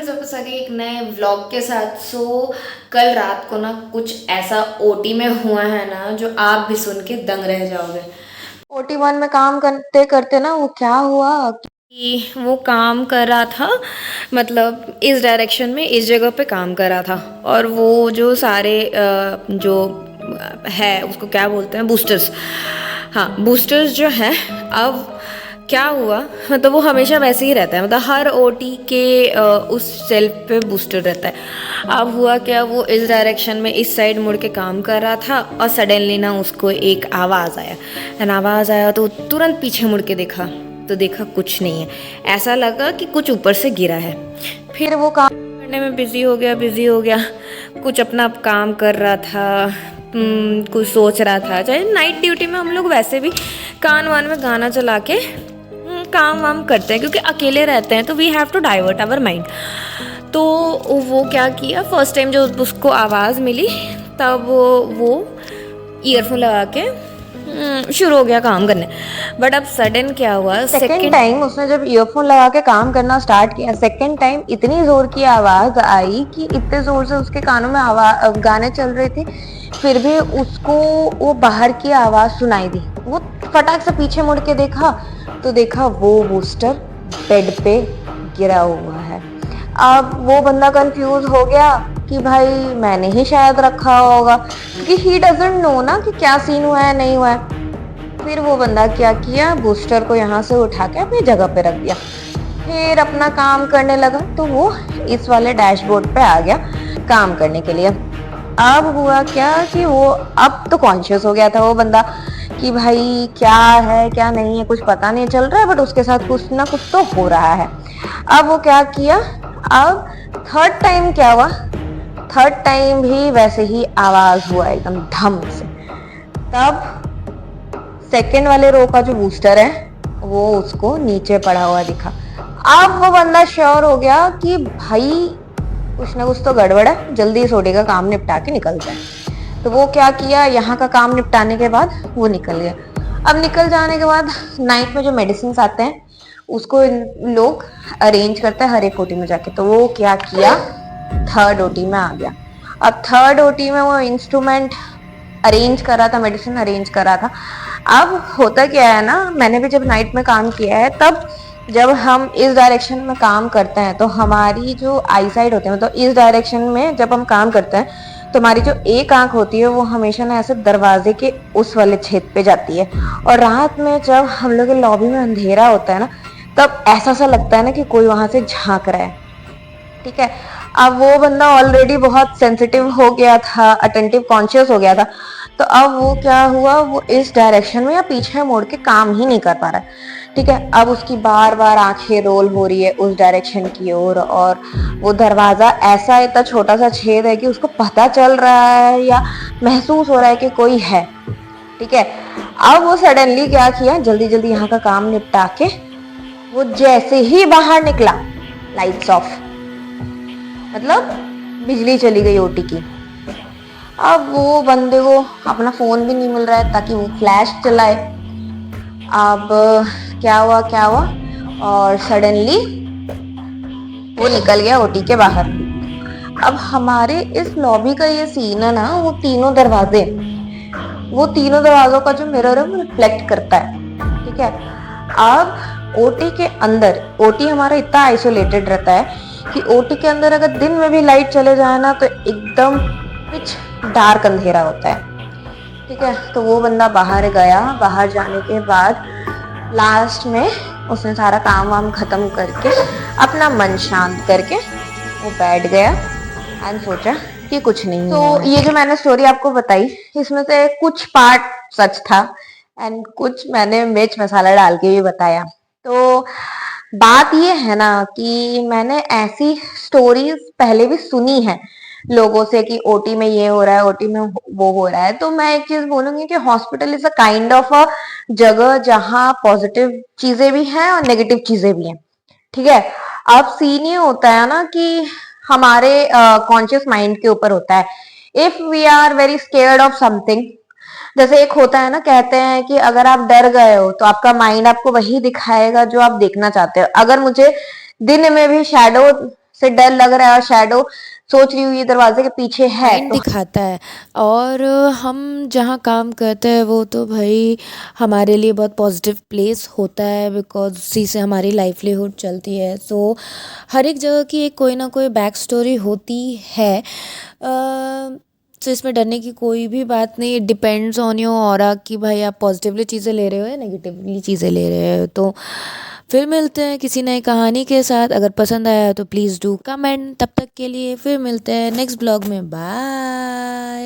Friends, वापस आ गई एक नए व्लॉग के साथ। कल रात को ना कुछ ऐसा ओटी में हुआ है ना जो आप भी सुन के दंग रह जाओगे। OT1 में काम करते करते ना वो क्या हुआ कि वो काम कर रहा था, मतलब इस डायरेक्शन में इस जगह पे काम कर रहा था, और वो जो सारे जो है उसको क्या बोलते हैं, बूस्टर्स। हाँ, बूस्टर्स जो है। अब क्या हुआ, मतलब वो हमेशा वैसे ही रहता है, मतलब हर ओटी के उस सेल्फ पे बूस्टर रहता है। अब हुआ क्या, वो इस डायरेक्शन में इस साइड मुड़ के काम कर रहा था और सडनली ना उसको एक आवाज़ आया। एंड आवाज़ आया तो तुरंत पीछे मुड़ के देखा, तो देखा कुछ नहीं है। ऐसा लगा कि कुछ ऊपर से गिरा है। फिर फिर वो काम करने में बिजी हो गया। कुछ अपना काम कर रहा था, कुछ सोच रहा था। चाहे नाइट ड्यूटी में हम लोग वैसे भी कान वान में गाना चला के काम वाम करते हैं, क्योंकि अकेले रहते हैं तो we have to divert our mind. तो वो क्या किया, फर्स्ट टाइम जो उसको आवाज़ मिली तब वो ईयरफोन लगा के शुरू हो गया काम करने। बट अब सडन क्या हुआ, सेकेंड सेकंड टाइम उसने जब ईयरफोन लगा के काम करना स्टार्ट किया, सेकेंड टाइम इतनी जोर की आवाज आई कि इतने जोर से उसके कानों में आवाज गाने चल रहे थे, फिर भी उसको वो बाहर की आवाज सुनाई दी। वो फटाक से पीछे मुड़ के देखा तो देखा वो बूस्टर बेड पे गिरा हुआ है। अब वो बंदा कंफ्यूज हो गया कि भाई मैंने ही शायद रखा होगा, क्योंकि ही डजंट नो ना कि क्या सीन हुआ है नहीं हुआ है। फिर वो बंदा क्या किया, बूस्टर को यहाँ से उठा के अपनी जगह पे रख दिया, फिर अपना काम करने लगा। तो वो इस वाले डैशबोर्ड पे आ गया काम करने के लिए। अब हुआ क्या कि वो अब तो कॉन्शियस हो गया था वो बंदा कि भाई क्या है क्या नहीं है कुछ पता नहीं चल रहा है, बट उसके साथ कुछ ना कुछ तो हो रहा है। अब वो क्या किया, अब थर्ड टाइम क्या हुआ, थर्ड टाइम भी वैसे ही आवाज हुआ एकदम धम से। तब सेकेंड वाले रो का जो बूस्टर है वो उसको नीचे पड़ा हुआ दिखा। अब वो बंदा श्योर हो गया कि भाई कुछ ना कुछ तो गड़बड़ है, जल्दी इस ओडी का काम निपटा के निकल जाए। तो वो क्या किया, यहाँ का काम निपटाने के बाद वो निकल गया। अब निकल जाने के बाद नाइट में जो मेडिसिन आते हैं उसको लोग अरेंज करते हैं हर एक ओटी में जाके। तो वो क्या किया, थर्ड ओटी में आ गया। अब थर्ड ओटी में वो इंस्ट्रूमेंट अरेंज कर रहा था, मेडिसिन अरेंज कर रहा था। अब होता क्या है ना, मैंने भी जब नाइट में काम किया है तब जब हम इस डायरेक्शन में काम करते हैं तो हमारी जो आई साइड होती है, मतलब इस डायरेक्शन में जब हम काम करते हैं तो हमारी जो एक आंख होती है वो हमेशा ना ऐसे दरवाजे के उस वाले छेद पे जाती है। और रात में जब हम लोग के लॉबी में अंधेरा होता है ना, तब ऐसा सा लगता है ना कि कोई वहां से झांक रहा है। ठीक है, अब वो बंदा ऑलरेडी बहुत सेंसिटिव हो गया था, अटेंटिव कॉन्शियस हो गया था। तो अब वो क्या हुआ, वो इस डायरेक्शन में या पीछे मुड़ के काम ही नहीं कर पा रहा है। ठीक है, अब उसकी बार बार आंखें रोल हो रही है उस डायरेक्शन की ओर, और वो दरवाजा ऐसा इतना छोटा सा छेद है कि उसको पता चल रहा है या महसूस हो रहा है कि कोई है। ठीक है, अब वो सडनली क्या किया, जल्दी जल्दी यहाँ का काम निपटा के वो जैसे ही बाहर निकला, लाइट्स ऑफ, मतलब बिजली चली गई ओटी की। अब वो बंदे को अपना फोन भी नहीं मिल रहा है ताकि वो फ्लैश चलाए। अब क्या हुआ, और सडनली वो निकल गया ओटी के बाहर। अब हमारे इस लॉबी का ये सीन है ना, वो तीनों दरवाजे, वो तीनों दरवाजों का जो मिरर है वो रिफ्लेक्ट करता है। ठीक है, अब ओटी के अंदर, ओटी हमारा इतना आइसोलेटेड रहता है कि ओटी के अंदर अगर दिन में भी लाइट चले जाए ना तो एकदम पिच डार्क अंधेरा होता है। ठीक है, तो वो बंदा बाहर गया, बाहर जाने के बाद लास्ट में उसने सारा काम वाम खत्म करके अपना मन शांत करके वो बैठ गया एंड सोचा कि कुछ नहीं। तो ये जो मैंने स्टोरी आपको बताई इसमें से कुछ पार्ट सच था एंड कुछ मैंने मिर्च मसाला डाल के भी बताया। तो बात ये है ना कि मैंने ऐसी स्टोरीज पहले भी सुनी है लोगों से कि ओटी में ये हो रहा है, ओटी में वो हो रहा है। तो मैं एक चीज बोलूंगी कि hospital is a kind of a जगह जहाँ पॉजिटिव चीजें भी हैं और नेगेटिव चीजें भी हैं। ठीक है, अब सीन ये होता है ना कि हमारे कॉन्शियस माइंड के ऊपर होता है। If we are very scared of something, जैसे एक होता है ना, कहते हैं कि अगर आप डर गए हो तो आपका माइंड आपको वही दिखाएगा जो आप देखना चाहते हो। अगर मुझे दिन में भी शैडो से डर लग रहा है और शैडो सोच रही हूँ ये दरवाजे के पीछे है साइन तो दिखाता है। और हम जहाँ काम करते हैं वो तो भाई हमारे लिए बहुत पॉजिटिव प्लेस होता है, बिकॉज उसी से हमारी लाइवलीहुड चलती है। सो हर एक जगह की एक कोई ना कोई बैक स्टोरी होती है। तो इसमें डरने की कोई भी बात नहीं। डिपेंड्स ऑन योर ऑरा कि भाई आप पॉजिटिवली चीज़ें ले रहे हो या नेगेटिवली चीज़ें ले रहे हो। तो फिर मिलते हैं किसी नई कहानी के साथ। अगर पसंद आया तो प्लीज़ डू कमेंट। तब तक के लिए फिर मिलते हैं नेक्स्ट ब्लॉग में। बाय।